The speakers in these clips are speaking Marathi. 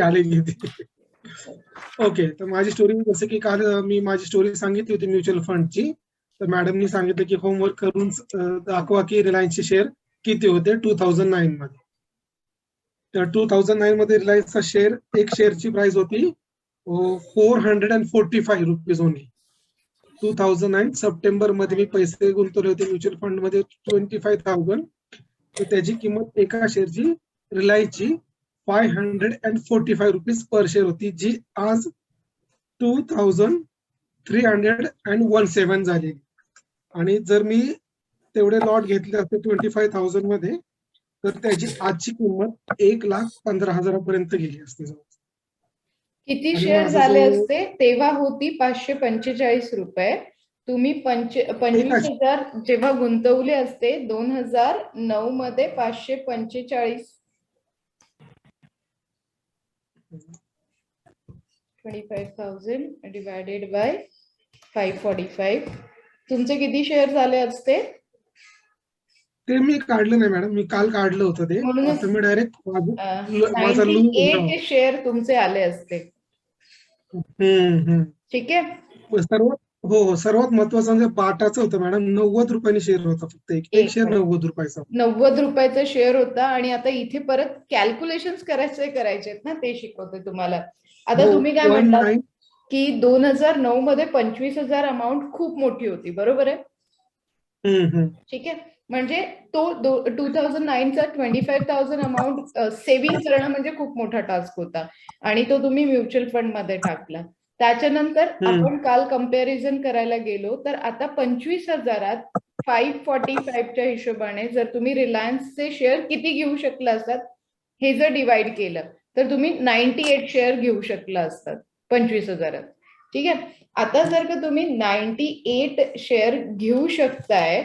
आले किती. ओके, तर माझी स्टोरी जसं की काल मी माझी स्टोरी सांगितली होती म्युच्युअल फंडची. तर मॅडमनी सांगितलं की होमवर्क करून दाखवा की रिलायन्सचे शेअर किती होते 2009 मध्ये. तर 2009 मध्ये रिलायन्सचा शेअर, एक शेअरची प्राइस होती 445 रुपीज ओनली. 2009 सप्टेंबर मध्ये मी पैसे गुंतवले होते म्युच्युअल फंड मध्ये 25,000. तर त्याची किंमत एका शेअरची रिलायन्सची 545 रुपीज पर शेअर होती, जी आज 2317 झाली. आणि जर मी तेवढे लॉट घेतले असते 25,000 मध्ये, तर त्याची आजची किंमत 1,15,000 पर्यंत गेली असते. किती आणि शेअर माझा झाले जो असते तेव्हा होती 545 रुपये. तुम्ही 25,000 जेव्हा गुंतवले असते 2009 मध्ये 545 25,000 डिवायडेड बाय 545 तुमचे किती शेअर झाले असते? ते मी काढलं नाही मॅडम, मी काल काढलं होतं ते. म्हणूनच आता मी डायरेक्ट माझा 98 शेअर तुमचे आले असते. ठीक आहे. सर्वात महत्वाचं म्हणजे बाटाचं होतं मॅडम. 90 रुपयांनी शेअर होता, फक्त एक शेअर 90 रुपयाचा. 90 रुपयाचा शेअर होता. आणि आता इथे परत कॅल्क्युलेशन करायचे ना, ते शिकवते तुम्हाला. आता तुम्ही काय म्हणता की 2009 मध्ये 25,000 अमाऊंट खूप मोठी होती, बरोबर आहे? ठीक आहे. म्हणजे तो 2009चा 25,000 अमाऊंट सेव्हिंग करणं म्हणजे खूप मोठा टास्क होता. आणि तो तुम्ही म्युच्युअल फंड मध्ये टाकला. त्याच्यानंतर आपण काल कंपॅरिझन करायला गेलो, तर आता 25,000 545च्या हिशोबाने जर तुम्ही रिलायन्सचे शेअर किती घेऊ शकला असतात हे जर डिवाइड केलं, तर तुम्ही 98 शेअर घेऊ शकला असतात 25,000. ठीक आहे. आता जर का तुम्ही 98 शेअर घेऊ शकताय,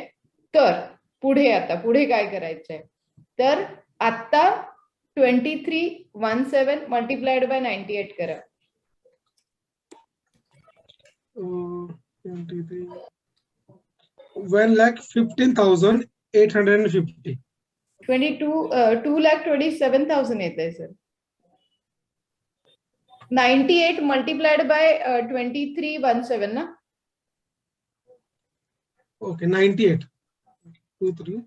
तर पुढे काय करायचंय, तर आता 2317 मल्टिप्लाइड बाय 98 करा. 1,15,850. 2,27,000 येत आहे सर. 98 मल्टिप्लाइड बाय 2317 ना. ओके, 98 23.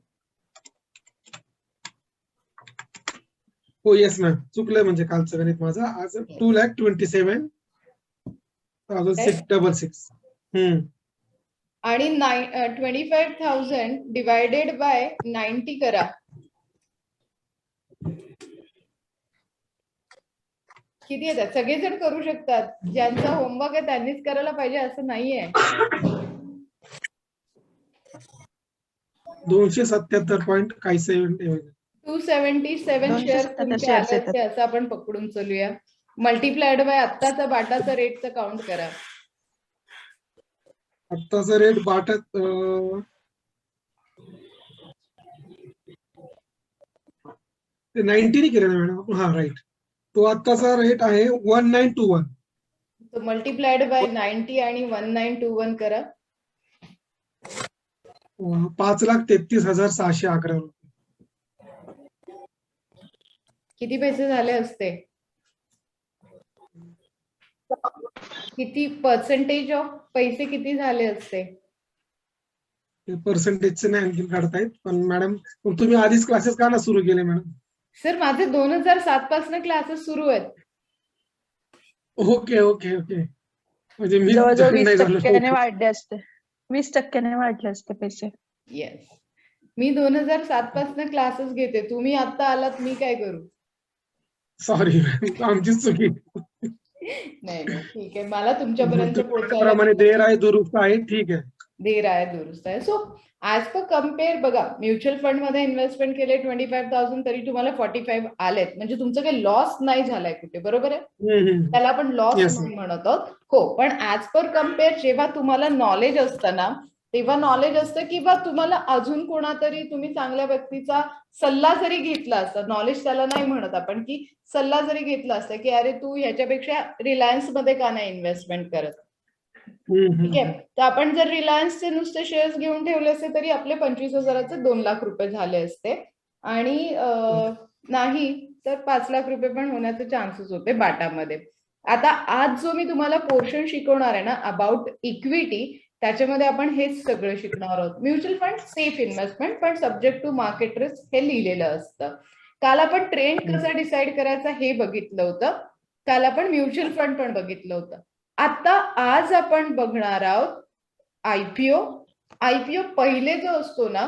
हो येस मॅम, चुकलंय म्हणजे कालचं गणित माझं. आज 2,27,666. आणि 25,000 डिवायडेड बाय 90 करा. किती येतात? सगळेजण करू शकतात. ज्यांचा होमवर्क आहे त्यांनीच करायला पाहिजे असं नाहीये. 277.7 शेअर तुमचे आले असते असं आपण पकडून चलूया. मल्टिप्लाइड बाय आत्ताचा बाटाचा रेटचा काउंट करा. आत्ताचा रेट बाटा 90 केलं ना मॅडम. हा राईट. तो आत्ताचा रेट आहे 1921. तो मल्टिप्लाइड बाय 90 आणि 1921 करा. 5,33,611 रुपये. किती पैसे झाले असते? किती पर्सेंटेज ऑफ पैसे किती झाले असते? पर्सेंटेजचे नाही आणखी काढतायत. पण मॅडम तुम्ही आधीच क्लासेस का ना सुरू केले मॅडम? सर माझे 2007 पासून क्लासेस सुरू आहेत. Okay okay okay. म्हणजे मी 20% वाढले असते. 20% वाढले असते पैसे. येस, मी 2007 पासून क्लासेस घेते. तुम्ही आता आलात, मी काय करू? सॉरी आमचीच चुकी. नाही ठीक आहे, मला तुमच्यापर्यंत पोहोचायला देर आहे दुरुस्त आहे. ठीक आहे, देर आहे दुरुस्त आहे. सो ऍज पर कम्पेअर बघा, म्युच्युअल फंड मध्ये इन्व्हेस्टमेंट केले 25,000 तरी तुम्हाला 45 आलेत. म्हणजे तुमचं काही लॉस नाही झालाय कुठे, बरोबर आहे? त्याला आपण लॉस नाही म्हणत आहोत. हो, पण ऍज पर कम्पेअर जेव्हा तुम्हाला नॉलेज असतं ना, तेव्हा नॉलेज असतं किंवा तुम्हाला अजून कोणातरी तुम्ही चांगल्या व्यक्तीचा सल्ला जरी घेतला असता, नॉलेज त्याला नाही म्हणत आपण, की सल्ला जरी घेतला असता की अरे तू ह्याच्यापेक्षा रिलायन्स मध्ये का नाही इन्व्हेस्टमेंट करत. ठीक आहे. तर आपण जर रिलायन्सचे नुसते शेअर्स घेऊन ठेवले असते तरी आपले 25,000चे 2 लाख रुपये झाले असते. आणि नाही तर 5 लाख रुपये पण होण्याचे चान्सेस होते बाटामध्ये. आता आज जो मी तुम्हाला पोर्शन शिकवणार आहे ना अबाउट इक्विटी, त्याच्यामध्ये आपण हेच सगळं शिकणार आहोत. म्युच्युअल फंड सेफ इन्व्हेस्टमेंट, पण सब्जेक्ट टू मार्केट रिस्क हे लिहिलेलं असतं. काल आपण ट्रेंड कसा डिसाईड करायचा हे बघितलं होतं. काल आपण म्युच्युअल फंड पण बघितलं होतं. आता आज आपण बघणार आहोत आयपीओ. आयपीओ पहिले जो असतो ना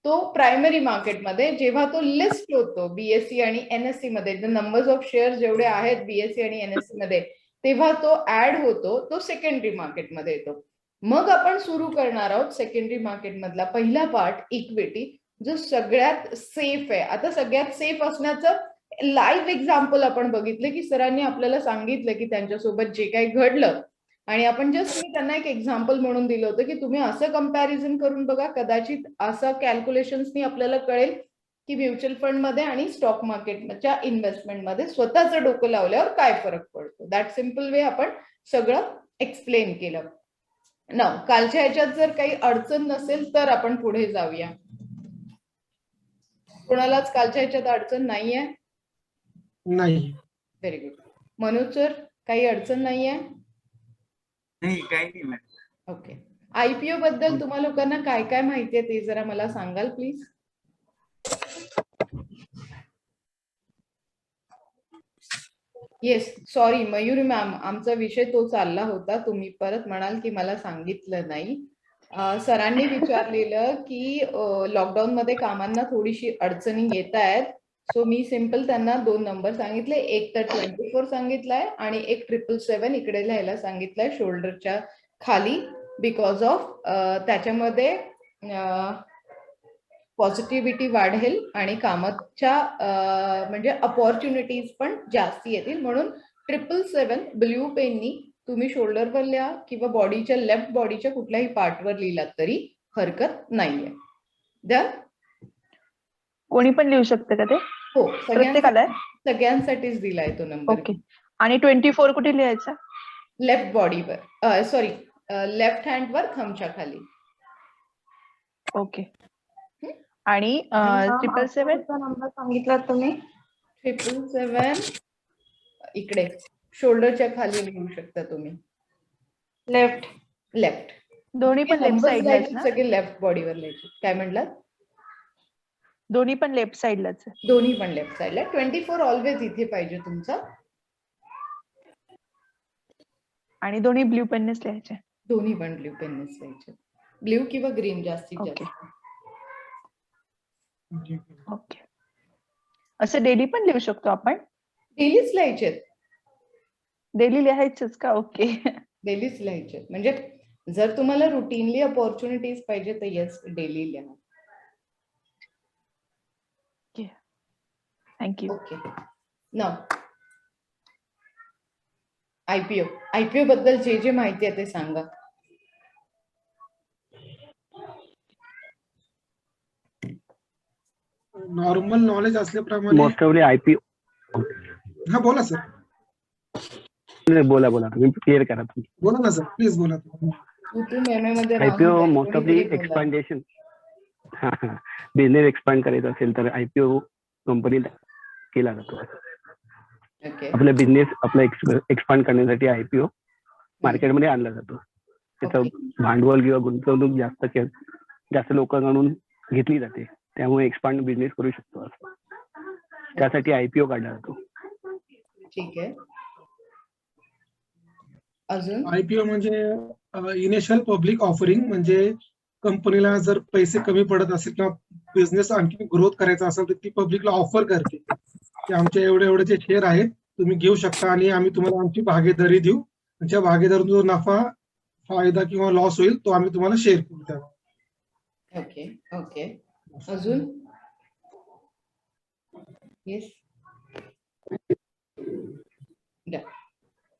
तो प्रायमरी मार्केटमध्ये जेव्हा तो लिस्ट होतो बीएससी आणि एनएससी मध्ये, नंबर्स ऑफ शेअर जेवढे आहेत बीएससी आणि एनएससी मध्ये तेव्हा तो ऍड होतो, तो सेकंडरी मार्केटमध्ये येतो. मग आपण सुरू करणार आहोत सेकंडरी मार्केट मधला पहिला पार्ट इक्विटी, जो सगळ्यात सेफ आहे. आता सगळ्यात सेफ असण्याचं लाईव्ह एक्झाम्पल आपण बघितलं की सरांनी आपल्याला सांगितलं की त्यांच्यासोबत जे काही घडलं, आणि आपण जस्ट मी त्यांना एक एक्झाम्पल म्हणून दिलं होतं की तुम्ही असं कंपॅरिझन करून बघा, कदाचित असं कॅल्क्युलेशन्सनी आपल्याला कळेल की म्युच्युअल फंड मध्ये आणि स्टॉक मार्केटच्या इन्व्हेस्टमेंट मध्ये स्वतःचं डोकं लावल्यावर काय फरक पडतो. दॅट सिम्पल वे आपण सगळं एक्सप्लेन केलं ना. कालच्या ह्याच्यात जर काही अडचण नसेल तर आपण पुढे जाऊया. कोणालाच कालच्या ह्याच्यात अडचण नाहीये? नाही. Very good. मनोज सर, काही अडचण नाहीये? नाही, काही नाही मॅडम. ओके. आयपीओ बद्दल तुम्हा लोकांना काय काय माहिती आहे ते जरा मला सांगाल please. Yes, sorry Mayuri ma'am, आमचा विषय तो चालला होता, तुम्ही परत म्हणाल की मला सांगितलं नाही. सरांनी विचारलेलं की लॉकडाऊन मध्ये कामांना थोडीशी अडचणी येत आहेत, सो मी सिंपल त्यांना 2 नंबर सांगितले, एक तर 24 सांगितलाय आणि एक 777 इकडे लिहायला सांगितलंय शोल्डरच्या खाली, बिकॉज ऑफ त्याच्यामध्ये पॉझिटिव्हिटी वाढेल आणि कामाच्या म्हणजे अपॉर्च्युनिटीज पण जास्त येतील. म्हणून 777 ब्ल्यू पेननी तुम्ही शोल्डरवर लिहा किंवा बॉडीच्या लेफ्ट बॉडीच्या कुठल्याही पार्टवर लिहिलात तरी हरकत नाहीये. डन? कोणी पण लिहू शकते का ते? हो, प्रत्येकाला? सगळ्यांसाठीच दिलाय तो नंबर. ओके. आणि 24 कुठे लिहायचा? लेफ्ट बॉडीवर, सॉरी लेफ्ट हँडवर थंबच्या खाली. ओके. आणि 777 नंबर सांगितला तुम्ही? 777 इकडे शोल्डरच्या खाली लिहू शकता तुम्ही. लेफ्ट. लेफ्ट. दोन्ही पण लेफ्ट साइडलाच ना? सगळे लेफ्ट बॉडीवर लिहायचे. काय म्हणलात? दोन्ही पण लेफ्ट साइडलाच? दोन्ही पण लेफ्ट साइडला. 24 ऑलवेज इथे पाहिजे तुमचा. आणि दोन्ही ब्ल्यू पेननेच लिहायचे? दोन्ही पण ब्ल्यू पेननेच लिहायचे. ब्ल्यू किंवा ग्रीन जास्तीत जास्त. ओके. असं डेली पण लिहू शकतो आपण? डेलीच लिहायचे. डेली लिहायचंच का? ओके. डेलीच लिहायचे. म्हणजे जर तुम्हाला रुटीनली अपॉर्च्युनिटीज पाहिजे तर येस, डेली लिहा. Thank you. Okay. Now IPO. IPO बद्दल जे जे माहिती आहे ते सांगा. नॉर्मल नॉलेज असल्याप्रमाणे मोस्ट ऑफली आयपीओ. हा बोला सर. बोला तुम्ही क्लिअर करा. बोला ना सर, प्लीज बोला. मध्ये आयपीओ मोस्ट ऑफली एक्सपांडेशन, बिझनेस एक्सपांड करायचा असेल तर आयपीओ कंपनीत केला जातो. आपला बिझनेस एक्सपांड करण्यासाठी आयपीओ मार्केटमध्ये आणला जातो. त्याचं भांडवल किंवा गुंतवणूक जास्त लोकांकडून घेतली जाते, त्यामुळे एक्सपांड बिझनेस करू शकतो. त्यासाठी आयपीओ काढला जातो. ठीक आहे. अजून आयपीओ म्हणजे इनिशियल पब्लिक ऑफरिंग, म्हणजे कंपनीला जर पैसे कमी पडत असेल किंवा बिझनेस आणखी ग्रोथ करायचा असेल तर ती पब्लिकला ऑफर करते की आमच्या एवढे जे शेअर आहेत तुम्ही घेऊ शकता आणि आम्ही तुम्हाला आमची भागीदारी देऊ. त्या भागीदारीतून जो नफा, फायदा किंवा लॉस होईल तो आम्ही तुम्हाला शेअर करू. त्यावर ओके. ओके. अजून? येस.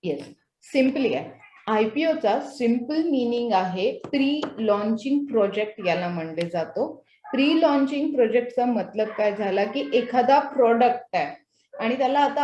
येस. सिम्पली आहे. आयपीओचा सिम्पल मिनिंग आहे प्री लॉन्चिंग प्रोजेक्ट, याला म्हणले जातो. प्री लॉन्चिंग प्रोजेक्टचा मतलब काय झाला की एखादा प्रोडक्ट आहे आणि त्याला आता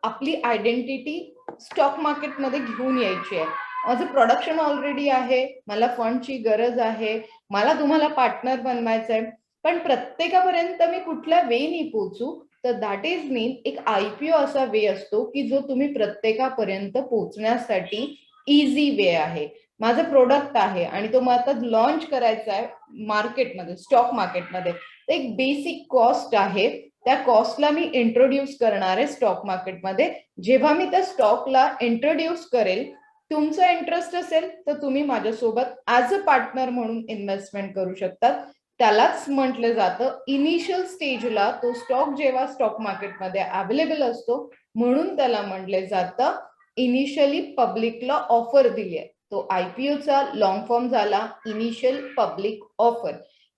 आपली आयडेंटिटी स्टॉक मार्केटमध्ये घेऊन यायची आहे. माझं प्रोडक्शन ऑलरेडी आहे, मला फंडची गरज आहे, मला तुम्हाला पार्टनर बनवायचं आहे, पण प्रत्येकापर्यंत मी कुठल्या वेनी पोहोचू तर दॅट इज मीन एक IPO असा वे असतो की जो तुम्ही प्रत्येकापर्यंत पोहोचण्यासाठी इझी वे आहे. माझं प्रोडक्ट आहे आणि तो मला आता लॉन्च करायचा आहे मार्केटमध्ये, स्टॉक मार्केटमध्ये. एक बेसिक कॉस्ट आहे, त्या कॉस्टला मी इंट्रोड्यूस करणार आहे स्टॉक मार्केटमध्ये. जेव्हा मी त्या स्टॉकला इंट्रोड्यूस करेल, तुमचा इंटरेस्ट असेल तर तुम्ही माझ्यासोबत ऍज अ पार्टनर म्हणून इन्व्हेस्टमेंट करू शकतात. त्यालाच म्हटलं जातं इनिशियल स्टेजला तो स्टॉक जेव्हा स्टॉक मार्केटमध्ये अवेलेबल असतो म्हणून त्याला म्हटले जातं इनिशियली पब्लिकला ऑफर दिली आहे. तो IPOचा लॉंग फॉर्म झाला इनिशियल पब्लिक ऑफर.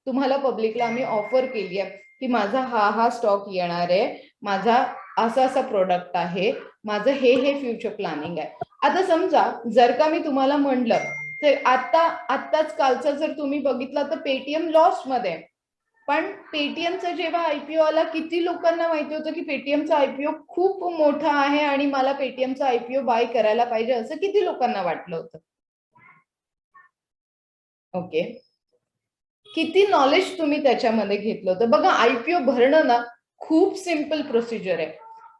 तुम्हाला पब्लिकला आम्ही ऑफर केली आहे की माझा हा स्टॉक येणार आहे, माझा असा प्रोडक्ट आहे, माझं हे फ्युचर प्लॅनिंग आहे. आता समजा जर का मी तुम्हाला म्हणलं तर आत्ताच कालचं जर तुम्ही बघितलं तर पेटीएम लॉस मध्ये, पण पेटीएमचा जेव्हा IPO आला किती लोकांना माहिती होतं की पेटीएमचा IPO खूप मोठा आहे आणि मला पेटीएमचा IPO बाय करायला पाहिजे, असं किती लोकांना वाटलं होतं? ओके, किती नॉलेज तुम्ही त्याच्यामध्ये घेतलं होतं? बघा, IPO भरणं ना खूप सिम्पल प्रोसिजर आहे.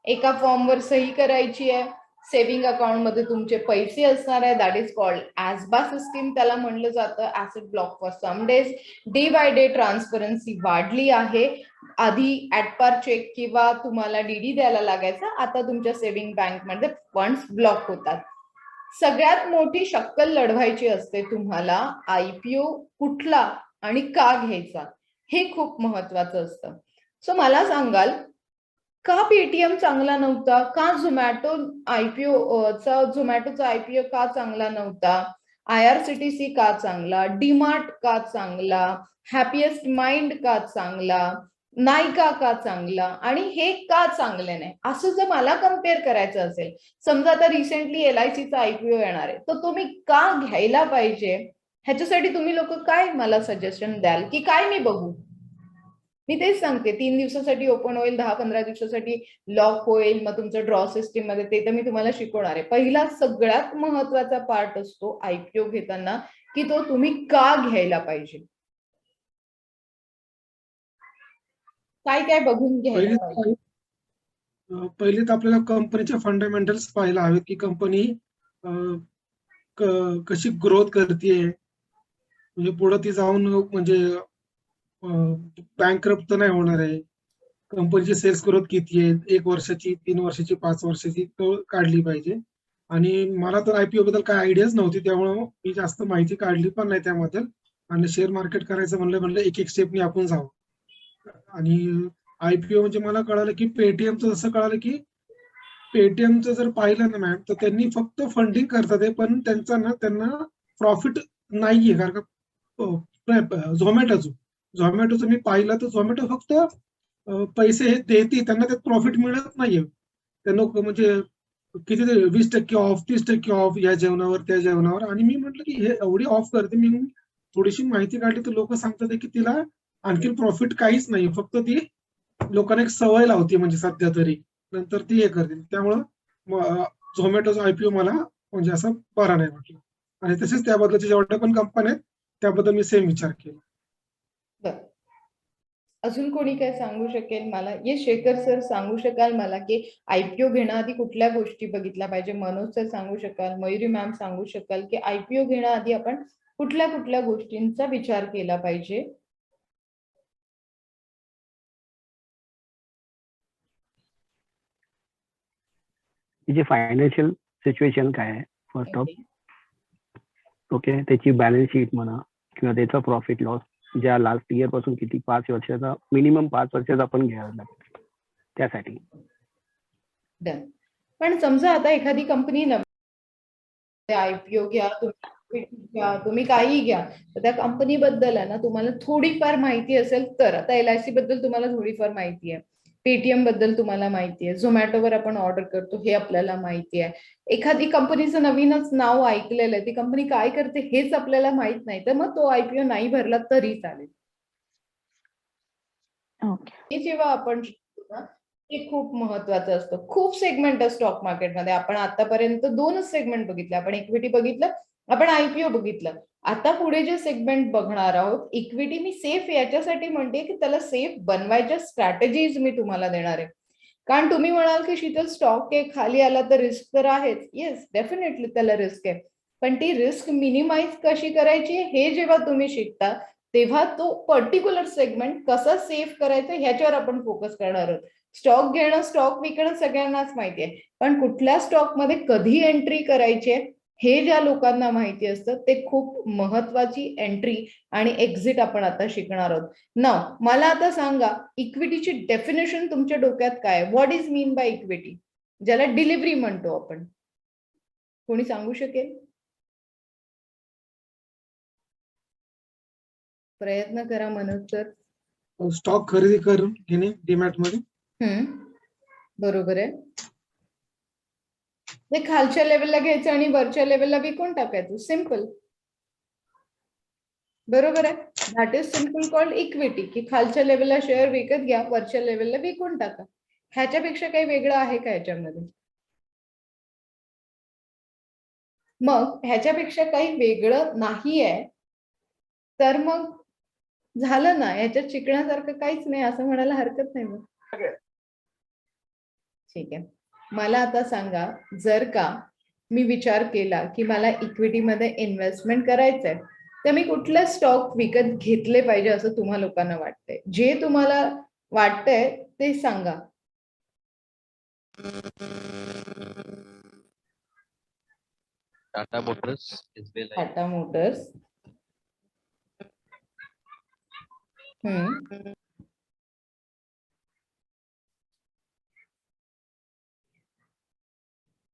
एका फॉर्मवर सही करायची आहे, सेव्हिंग अकाउंट मध्ये तुमचे पैसे असणार आहे, that is called ASBA system त्याला म्हणलं जातं. Asset block for some days. Day by day transparency वाढली आहे. आधी ऍटपार चेक किंवा तुम्हाला DD द्यायला लागायचा, आता तुमच्या सेव्हिंग बँक मध्ये फंड्स ब्लॉक होतात. सगळ्यात मोठी शक्कल लढवायची असते तुम्हाला IPO कुठला आणि का घ्यायचा, हे खूप महत्वाचं असतं. सो मला सांगाल का पेटीएम चांगला नव्हता, का झोमॅटोचा IPO का चांगला नव्हता, IRCTC का चांगला, डीमार्ट का चांगला, हॅपीएस्ट माइंड का चांगला, नायका का चांगला आणि हे का चांगले नाही, असं जर मला कम्पेअर करायचं असेल. समजा आता रिसेंटली LICचा IPO येणार आहे, तर तुम्ही का घ्यायला पाहिजे ह्याच्यासाठी तुम्ही लोक काय मला सजेशन द्याल की काय मी बघू? मी तेच सांगते, 3 दिवसासाठी ओपन होईल, 10-15 दिवसासाठी लॉक होईल, मग तुमचं ड्रॉ सिस्टीम मध्ये, ते तर मी तुम्हाला शिकवणार आहे. पहिला सगळ्यात महत्वाचा पार्ट असतो IPO घेताना की तो तुम्ही का घ्यायला पाहिजे, काय बघून घ्यायला पाहिजे. पहिले तर आपल्याला कंपनीचे फंडामेंटल्स पाहायला हवेत की कंपनी कशी ग्रोथ करते, म्हणजे पुढे ती जाऊन म्हणजे बँकरप्ट तर नाही होणार आहे, कंपनीची सेल्स ग्रोथ किती आहे, 1 वर्षाची, 3 वर्षाची, 5 वर्षाची, तो काढली पाहिजे. आणि मला तर IPO बद्दल काय आयडियाच नव्हती, त्यामुळे मी जास्त माहिती काढली पण नाही त्याबद्दल. आणि शेअर मार्केट करायचं म्हणलं एक स्टेपनी आपण जाऊ. आणि IPO म्हणजे मला कळालं की पेटीएमचं जसं कळालं की पेटीएमचं जर पाहिलं ना मॅम, तर त्यांनी फक्त फंडिंग करतात आहे, पण त्यांना प्रॉफिट नाहीये. कारण का झोमॅटोचं मी पाहिलं तर झोमॅटो फक्त पैसे देते, त्यांना त्यात प्रॉफिट मिळत नाहीये. त्यांना म्हणजे किती 20% ऑफ, 30% ऑफ या जेवणावर त्या जेवणावर. आणि मी म्हटलं की हे एवढी ऑफ करते, मी थोडीशी माहिती काढली तर लोक सांगतात की तिला आणखी प्रॉफिट काहीच नाही, फक्त ती लोकांना एक सवय लावते, म्हणजे सध्या तरी, नंतर ती हे करते. त्यामुळं झोमॅटोचा IPO मला म्हणजे असं बरा नाही वाटलं. आणि तसेच त्याबद्दलच्या जेवढ्या पण कंपन्या आहेत त्याबद्दल मी सेम विचार केला. अजून कोणी काय सांगू शकेल मला? ये शेखर सर सांगू शकाल मला की IPO घेण्याआधी कुठल्या गोष्टी बघितल्या पाहिजे? मनोज सर सांगू शकाल, मयुरी मॅम सांगू शकाल की IPO घेण्याआधी आपण कुठल्या गोष्टींचा विचार केला पाहिजे? तिची फायनान्शियल सिच्युएशन काय आहे फर्स्ट ऑफ, ओके, त्याची बॅलन्स शीट म्हणा किंवा त्याचा प्रॉफिट लॉस ज्या लास्ट इयर पासून किती 5 वर्षाचा, मिनिमम 5 वर्षाचा आपण घ्यायला लागतो त्यासाठी. पण समजा आता एखादी कंपनी IPO घ्या, तुम्ही काही घ्या, तर त्या कंपनी बद्दल आहे ना तुम्हाला थोडीफार माहिती असेल तर. आता LIC बद्दल तुम्हाला थोडीफार माहिती आहे, पेटीएम बद्दल तुम्हाला माहिती आहे, झोमॅटोवर आपण ऑर्डर करतो हे आपल्याला माहिती आहे. एखादी कंपनीचं नवीनच नाव ऐकलेलं आहे, ती कंपनी काय करते हेच आपल्याला माहित नाही, तर मग तो IPO नाही भरला तरी चालेल. हे जेव्हा आपण शिकतो ना, हे खूप महत्वाचं असतं. खूप सेगमेंट आहे स्टॉक मार्केटमध्ये. आपण आतापर्यंत 2च सेगमेंट बघितले. आपण इक्विटी बघितलं आपण आयपीओ बघितलं. आता पुढे जे सेगमेंट बघणार आहोत, इक्विटी मी सेफ याच्यासाठी म्हणते की त्याला सेफ बनवायच्या स्ट्रॅटेजीज मी तुम्हाला देणार आहे. कारण तुम्ही म्हणाल की शीतल स्टॉक आहे खाली आला तर रिस्क तर आहेच. येस, डेफिनेटली त्याला रिस्क आहे, पण ती रिस्क मिनिमाइज कशी करायची हे जेव्हा तुम्ही शिकता तेव्हा तो पर्टिक्युलर सेगमेंट कसा सेफ करायचा ह्याच्यावर आपण फोकस करणार आहोत. स्टॉक घेणं स्टॉक विकणं सगळ्यांनाच माहिती आहे, पण कुठल्या स्टॉकमध्ये कधी एंट्री करायची आहे हे ज्या लोकांना माहिती असतं ते खूप महत्वाची एंट्री आणि एक्झिट आपण आता शिकणार आहोत. नाव मला आता सांगा, इक्विटीची डेफिनेशन तुमच्या डोक्यात काय? What is mean by equity, ज्याला डिलिव्हरी म्हणतो आपण? कोणी सांगू शकेल? प्रयत्न करा मनोज सर. स्टॉक खरेदी करून घेणे डीमॅट मध्ये. बरोबर आहे. ते खालच्या लेवलला घ्यायचं आणि वरच्या लेवलला विकून टाकायचं. सिम्पल. बरोबर आहे. That is simple called equity, की खालच्या लेवलला शेअर विकत घ्या, वरच्या लेवलला विकून टाका. ह्याच्यापेक्षा काही वेगळं आहे का ह्याच्यामध्ये? मग ह्याच्यापेक्षा काही वेगळं नाही आहे तर मग झालं ना, ह्याच्यात शिकण्यासारखं काहीच नाही असं म्हणायला हरकत नाही. मग ठीक आहे. मला आता सांगा, जर का मी विचार केला की मला इक्विटीमध्ये इन्व्हेस्टमेंट करायचंय तर मी कुठले स्टॉक विकत घेतले पाहिजे असं तुम्हा लोकांना वाटतंय? जे तुम्हाला वाटतंय ते सांगा. Tata Motors, SBI life, Tata Motors.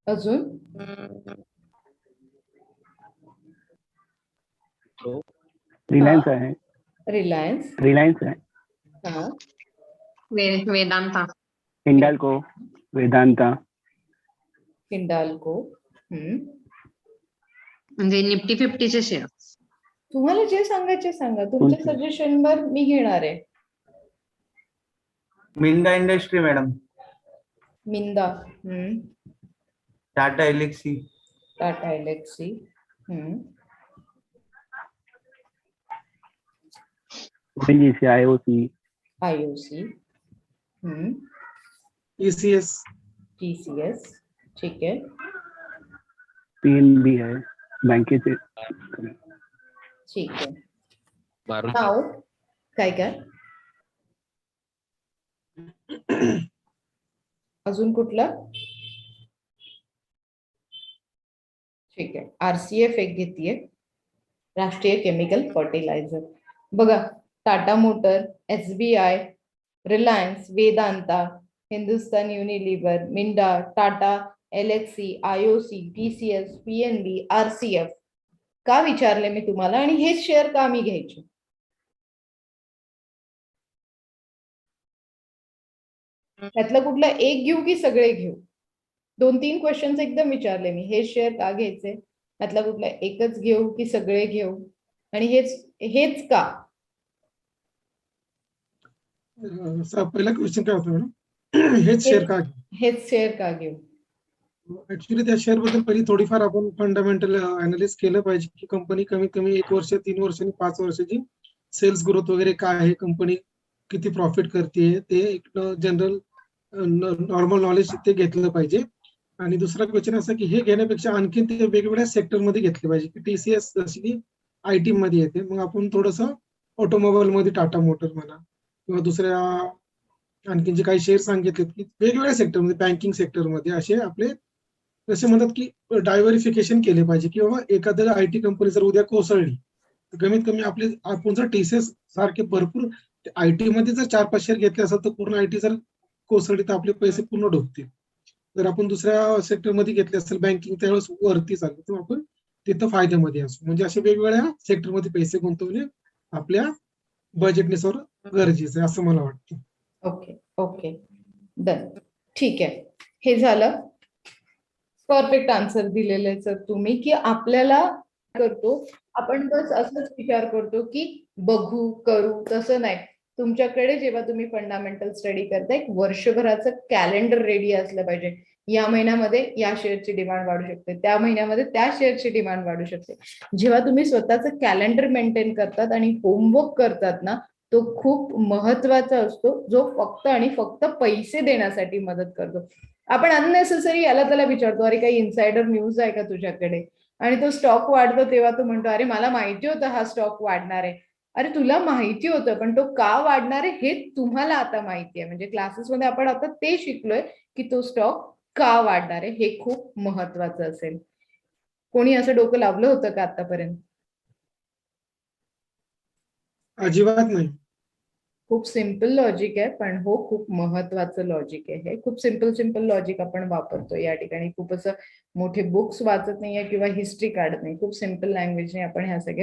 अजून रिलायन्स आहे. रिलायन्स आहे. हा. वेदांता, हिंडाल्को, वेदांता, हिंडाल्को. म्हणजे निफ्टी 50चे शेअर. तुम्हाला जे सांगायचे सांगा, तुमच्या सजेशनवर मी घेणार आहे. Minda industry madam. Minda. Tata Elxsi. Tata Elxsi. ONGC, IOC, IOC. ECS, TCS. ठीक आहे. PNB आहे बँकेचे. ठीक आहे. मारुती, नाव काय काय अजून कुठला? ठीक आहे. RCF एक घेतीये, राष्ट्रीय केमिकल फर्टिलायझर. बघा, Tata motor, SBI, Reliance, Vedanta, Hindustan Unilever, Minda, Tata Elxsi, IOC, TCS, PNB, RCF. का विचारले मी तुम्हाला आणि हेच शेअर का मी घ्यायचे? त्यातलं कुठलं एक घेऊ की सगळे घेऊ? 2-3 क्वेश्चन्स एकदम विचारले मी. हे शेअर का घ्यायचे, त्यातला कुठला एकच घेऊ की सगळे घेऊ, आणि हेच का? पहिला क्वेश्चन काय होता मॅडम? हेच शेअर का? हेच शेअर का घेऊ? ऍक्च्युली त्या शेअर बद्दल पहिली थोडीफार आपण फंडामेंटल अनालिसिस केलं पाहिजे की कंपनी कमीत कमी 1 वर्ष, 3 वर्ष आणि 5 वर्षाची सेल्स ग्रोथ वगैरे काय आहे, कंपनी किती प्रॉफिट करते, ते एक जनरल नॉर्मल नॉलेज ते घेतलं पाहिजे. आणि दुसरा क्वेश्चन असा की हे घेण्यापेक्षा आणखी ते वेगवेगळ्या सेक्टरमध्ये घेतले पाहिजे की TCS जशी की IT मध्ये येते, मग आपण थोडंसं ऑटोमोबाईल मध्ये टाटा मोटर म्हणा किंवा दुसऱ्या आणखी जे काही शेअर सांगितले की वेगवेगळ्या सेक्टरमध्ये, बँकिंग सेक्टरमध्ये असे आपले जसे म्हणतात की डायव्हरिफिकेशन केले पाहिजे. किंवा एखाद्या IT कंपनी जर उद्या कोसळली तर कमीत कमी आपण जर TCS सारखे भरपूर IT मध्ये जर 4-5 शेअर घेतले असेल तर पूर्ण IT जर कोसळली तर आपले पैसे पूर्ण डुबतील. जर आपण दुसऱ्या सेक्टरमध्ये घेतले असेल बँकिंग, त्यावेळेस वरती चालतो तर आपण तिथं फायद्यामध्ये असू. म्हणजे अशा वेगवेगळ्या सेक्टरमध्ये पैसे गुंतवणे आपल्या बजेटनुसार गरजेचं आहे असं मला वाटतं. Okay done. ठीक आहे. हे झालं. परफेक्ट आन्सर दिलेले सर तुम्ही, की आपल्याला करतो आपण बस असंच विचार करतो की बघू करू, तसं नाही. तुमच्याकडे जेव्हा तुम्ही फंडामेंटल स्टडी करता एक वर्षभराचं कॅलेंडर रेडी असलं पाहिजे या महिन्यामध्ये या शेअरची डिमांड वाढू शकते, त्या महिन्यामध्ये त्या शेअरची डिमांड वाढू शकते. जेव्हा तुम्ही स्वतःचं कॅलेंडर मेंटेन करतात आणि होमवर्क करतात ना, तो खूप महत्वाचा असतो, जो फक्त आणि फक्त पैसे देण्यासाठी मदत करतो. आपण अननेसेसरी याला त्याला विचारतो, अरे काही इन्सायडर न्यूज आहे का तुझ्याकडे, आणि तो स्टॉक वाढतो तेव्हा तो म्हणतो, अरे मला माहिती होतं हा स्टॉक वाढणार आहे. अरे तुला माहिती होतं, पण तो का वाढणार आहे हे तुम्हाला आता माहिती आहे. म्हणजे क्लासेसमध्ये आपण आता ते शिकलोय की तो स्टॉक का वाढणार आहे हे खूप महत्वाचं असेल. कोणी असं डोकं लावलं होतं का आतापर्यंत? अजिबात नाही. खूप सिम्पल लॉजिक आहे, पण हो खूप महत्वाचं लॉजिक आहे. हे खूप सिम्पल लॉजिक आपण वापरतो या ठिकाणी. खूप असं मोठे बुक्स वाचत नाहीये किंवा हिस्ट्री काढत नाही. खूप सिम्पल लँग्वेजने आपण ह्या सगळ्या